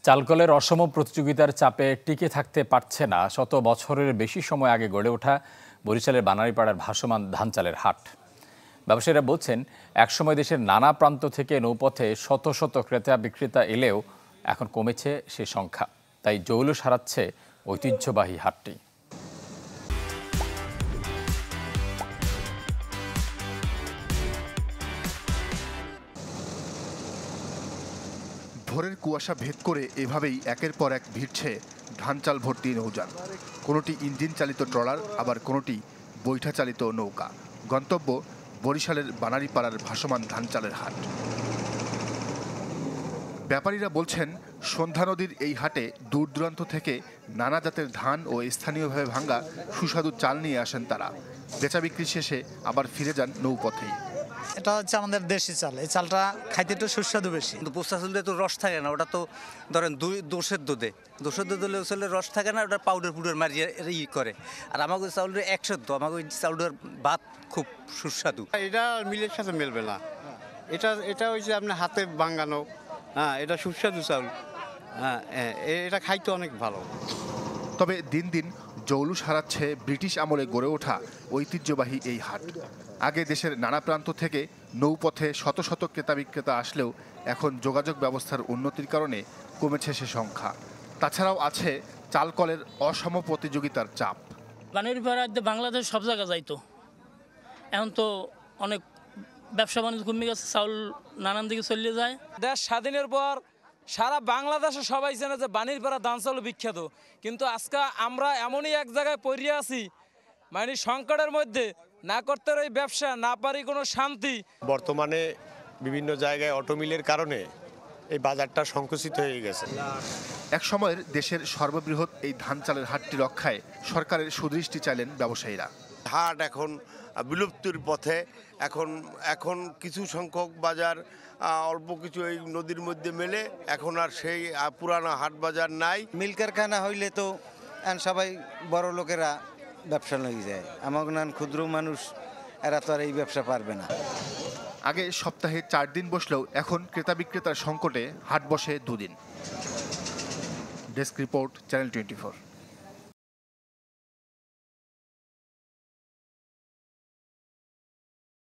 চালকলের অসম প্রতিযোগিতার চাপে টিকে থাকতে পারছে না শত বছরের বেশি সময় আগে গড়ে ওঠা বরিশালের বানারীপাড়ার ভাসমান ধান চালের হাট। ব্যবসায়ীরা বলছেন, একসময় দেশের নানা প্রান্ত থেকে নৌপথে শত শত ক্রেতা বিক্রেতা এলেও এখন কমেছে সে সংখ্যা। তাই জৌলুস হারাচ্ছে ঐতিহ্যবাহী হাটটি। ভোরের কুয়াশা ভেদ করে এভাবেই একের পর এক ভিড়ছে ধান চাল ভর্তি নৌযান। কোনোটি ইঞ্জিন চালিত ট্রলার, আবার কোনোটি বৈঠা চালিত নৌকা। গন্তব্য বরিশালের বানারীপাড়ার ভাসমান ধান চালের হাট। ব্যাপারীরা বলছেন, সন্ধ্যা নদীর এই হাটে দূর দূরান্ত থেকে নানা জাতের ধান ও স্থানীয়ভাবে ভাঙ্গা সুস্বাদু চাল নিয়ে আসেন তারা। বেচা বিক্রি শেষে আবার ফিরে যান নৌপথেই। এটা হচ্ছে আমাদের দেশি চাল। এই চালটা খাইতে একটু সুস্বাদু বেশি। কিন্তু পোস্তা চালে তো রস থাকে না, ওটা তো ধরেন দোষের দুধে হলে চালের রস থাকে না, ওটা পাউডার মারিয়ে করে। আর আমাকে চাউলের 100, আমাকে চাউলের ভাত খুব সুস্বাদু। এটা মিলের সাথে মেলবে না। এটা হচ্ছে আপনার হাতে বাঙ্গানো। হ্যাঁ, এটা সুস্বাদু চাউল। হ্যাঁ, এটা খাইতে অনেক ভালো। তবে দিন দিন জৌলুস হারাচ্ছে ব্রিটিশ আমলে গড়ে ওঠা ঐতিহ্যবাহী এই হাট। আগে দেশের নানা প্রান্ত থেকে নৌপথে শত শত ক্রেতা বিক্রেতা আসলেও এখন যোগাযোগ ব্যবস্থার উন্নতির কারণে কমেছে সে সংখ্যা। তাছাড়াও আছে চালকলের অসম প্রতিযোগিতার চাপ। বানারীপাড়া বাংলাদেশ সব জায়গা যাইতো, এখন তো অনেক ব্যবসা বাণিজ্য কমে গেছে, চাউল নানান দিকে চলে যায়। দেশ স্বাধীনের পর সারা বাংলাদেশে সবাই জানে যে বানারীপাড়া ধান চাউল বিখ্যাত, কিন্তু আজকে আমরা এমনই এক জায়গায় পড়ে আছি, মানে সংকটের মধ্যে না করতে এই ব্যবসা, না পারি কোনো শান্তি। বর্তমানে বিভিন্ন জায়গায় অটোমিলের কারণে এই বাজারটা সংকুচিত হয়ে গেছে। এক সময়ের দেশের সর্ববৃহৎ এই ধান চালের হাটটি রক্ষায় সরকারের সুদৃষ্টি চাইলেন ব্যবসায়ীরা। হাট এখন বিলুপ্তির পথে। এখন কিছু সংখ্যক বাজার অল্প কিছু এই নদীর মধ্যে মেলে, এখন আর সেই পুরানো হাট বাজার নাই। মিল কারখানা হইলে তো সবাই বড় লোকেরা ব্যবসা নিয়ে যায়, আমার ক্ষুদ্র মানুষ এরা তো আর এই ব্যবসা পারবে না। আগে সপ্তাহে 4 দিন বসলেও এখন ক্রেতা বিক্রেতার সংকটে হাট বসে 2 দিন। Desk report, channel 24।